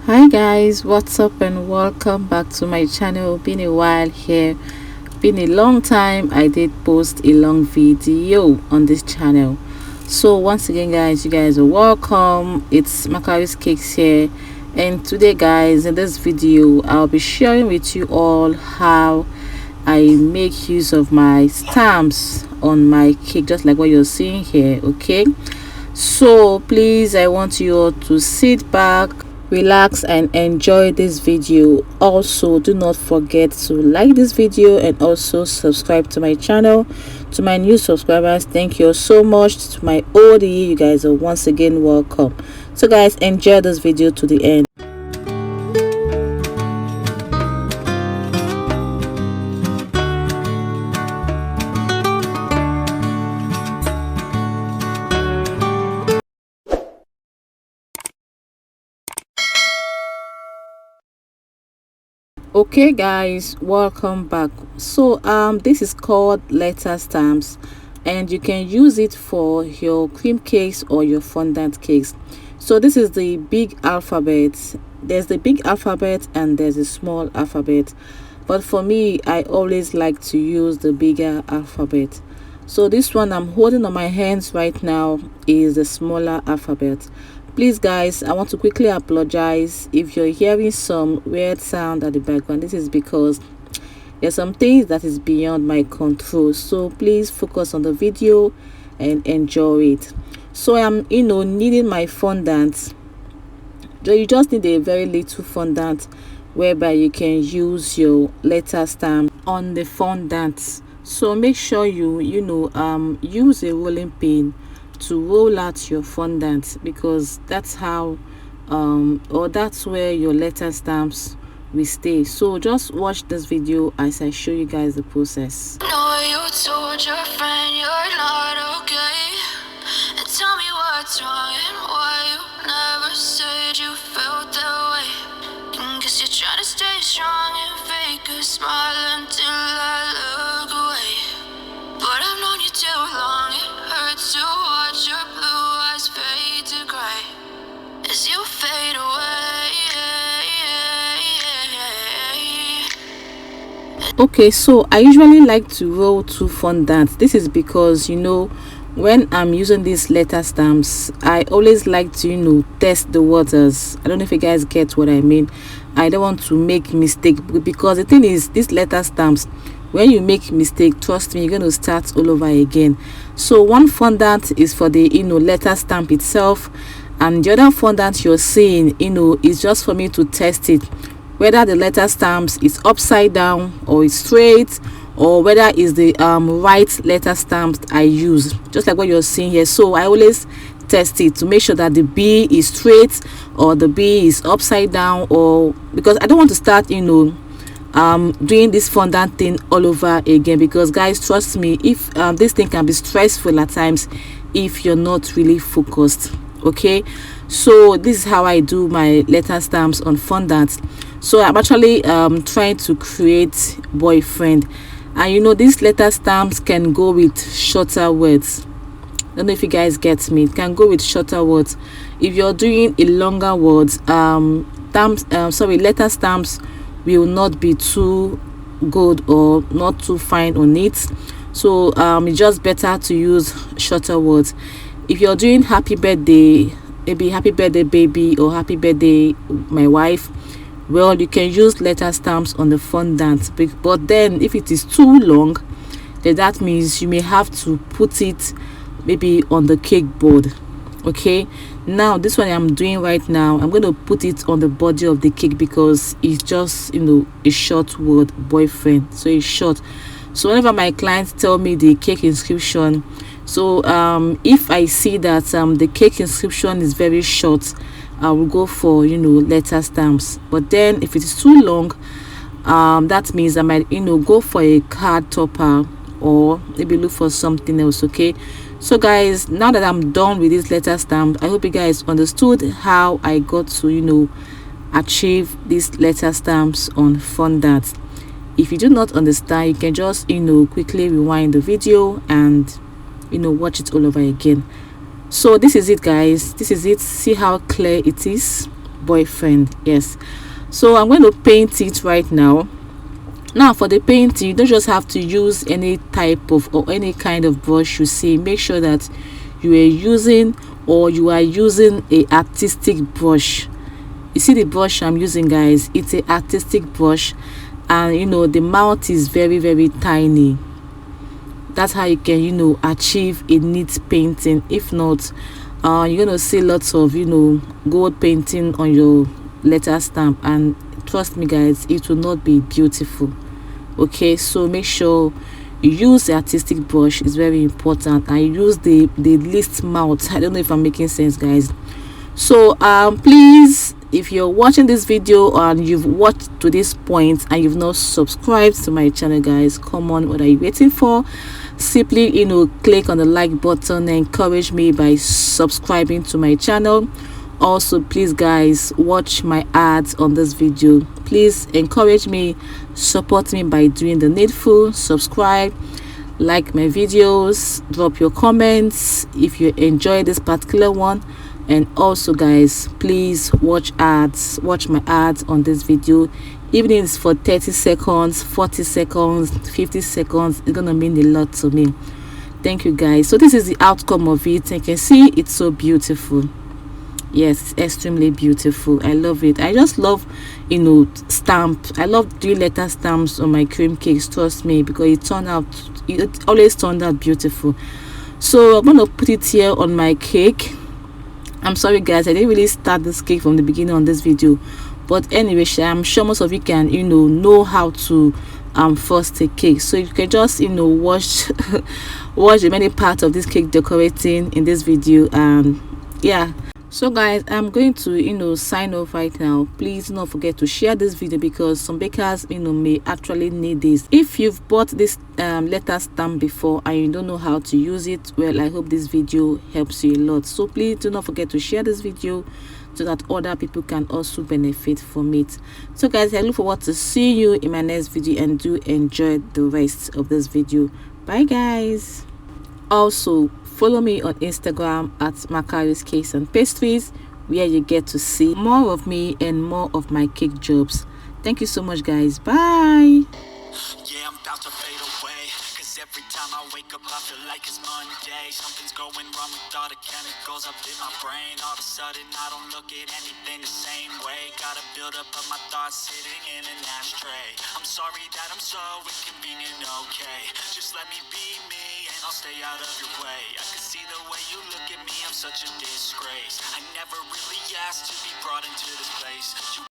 Hi guys, what's up and welcome back to my channel. Been a while here, been a long time. I did post a long video on this channel, so once again guys, you guys are welcome. It's Macaris Cakes here, and today guys, in this video I'll be sharing with you all how I make use of my stamps on my cake, just like what you're seeing here. Okay, so please, I want you all to sit back, relax and enjoy this video. Also, do not forget to like this video and also subscribe to my channel. To my new subscribers, thank you so much. To my old, you guys are once again welcome. So guys, enjoy this video to the end. Okay guys, welcome back. So this is called letter stamps, and you can use it for your cream cakes or your fondant cakes. So this is the big alphabet. There's the big alphabet and there's a small alphabet, but for me I always like to use the bigger alphabet. So this one I'm holding on my hands right now is the smaller alphabet. Please guys, I want to quickly apologize if you're hearing some weird sound at the background. This is because there's some things that is beyond my control, so please focus on the video and enjoy it. So I'm needing my fondant. You just need a very little fondant whereby you can use your letter stamp on the fondant. So make sure you use a rolling pin to roll out your fondant, because that's how or that's where your letter stamps will stay. So just watch this video as I show you guys the process. No, you told your friend you're not okay, and tell me what's wrong and why you never said you felt that way. And guess you're trying to stay strong and fake a smile until I look away. But I've known you too long, it hurts to watch your blue eyes fade to gray as you fade away. Okay, so I usually like to roll two fondants. This is because when I'm using these letter stamps, I always like to test the waters. I don't know if you guys get what I mean. I don't want to make mistake, because the thing is, these letter stamps, when you make mistake, trust me, you're going to start all over again. So one fondant is for the letter stamp itself, and the other fondant you're seeing is just for me to test it, whether the letter stamps is upside down or it's straight, or whether it's the right letter stamps I use, just like what you're seeing here. So I always test it to make sure that the B is straight or the B is upside down, or because I don't want to start doing this fondant thing all over again, because guys, trust me, if this thing can be stressful at times if you're not really focused. Okay, so this is how I do my letter stamps on fondant. So I'm actually trying to create boyfriend, and these letter stamps can go with shorter words. I don't know if you guys get me. It can go with shorter words. If you're doing a longer words, letter stamps will not be too good or not too fine on it. So it's just better to use shorter words. If you're doing happy birthday, maybe happy birthday baby or happy birthday my wife, well, you can use letter stamps on the fondant. But then if it is too long, then that means you may have to put it maybe on the cake board. Okay, now this one I'm doing right now, I'm going to put it on the body of the cake, because it's just a short word, boyfriend, so it's short. So whenever my clients tell me the cake inscription, so if I see that the cake inscription is very short, I will go for letter stamps. But then if it is too long, that means I might go for a card topper, or maybe look for something else. Okay, so guys, now that I'm done with this letter stamp, I hope you guys understood how I got to achieve these letter stamps on fondant. If you do not understand, you can just quickly rewind the video and watch it all over again. So this is it guys, this is it. See how clear it is. boyfriend. Yes, so I'm going to paint it right now. Now for the painting, you don't just have to use any type of or any kind of brush you see. Make sure that you are using a artistic brush. You see the brush I'm using, guys, it's a artistic brush, and you know the mouth is very, very tiny. That's how you can, you know, achieve a neat painting. If not, you're gonna see lots of, you know, gold painting on your letter stamp, and trust me guys, it will not be beautiful. Okay, so make sure you use the artistic brush. It's very important. I use the least mouth. I don't know if I'm making sense, guys. So please, if you're watching this video and you've watched to this point and you've not subscribed to my channel, guys, come on, what are you waiting for? Simply, you know, click on the like button and encourage me by subscribing to my channel. Also, please guys, watch my ads on this video. Please encourage me, support me by doing the needful. Subscribe, like my videos, drop your comments if you enjoy this particular one. And also guys, please watch my ads on this video. Even if it's for 30 seconds, 40 seconds, 50 seconds, it's gonna mean a lot to me. Thank you guys. So this is the outcome of it. You can see it's so beautiful. Yes, it's extremely beautiful. I love it. I just love, you know, stamp. I love doing letter stamps on my cream cakes, trust me, because it always turned out beautiful. So I'm gonna put it here on my cake. I'm sorry guys, I didn't really start this cake from the beginning on this video, but anyway, I'm sure most of you can, you know how to frost a cake. So you can just, you know, watch watch the many parts of this cake decorating in this video. And yeah, so guys, I'm going to, you know, sign off right now. Please do not forget to share this video because some bakers, you know, may actually need this. If you've bought this letter stamp before and you don't know how to use it, well, I hope this video helps you a lot. So please do not forget to share this video so that other people can also benefit from it. So guys, I look forward to see you in my next video, and do enjoy the rest of this video. Bye guys. Also, follow me on Instagram at Macaris Cakes and Pastries, where you get to see more of me and more of my cake jobs. Thank you so much guys. Bye. Yeah, I'm about to fade away, cause every time I wake up I feel like it's Monday. Something's going wrong with all the chemicals up in my brain. All of a sudden I don't look at anything the same way. Gotta build up of my thoughts sitting in an ashtray. I'm sorry that I'm so inconvenient, okay. Just let me be me and I'll stay out of your way. I can see the way you look at me, I'm such a disgrace. I never really asked to be brought into this place.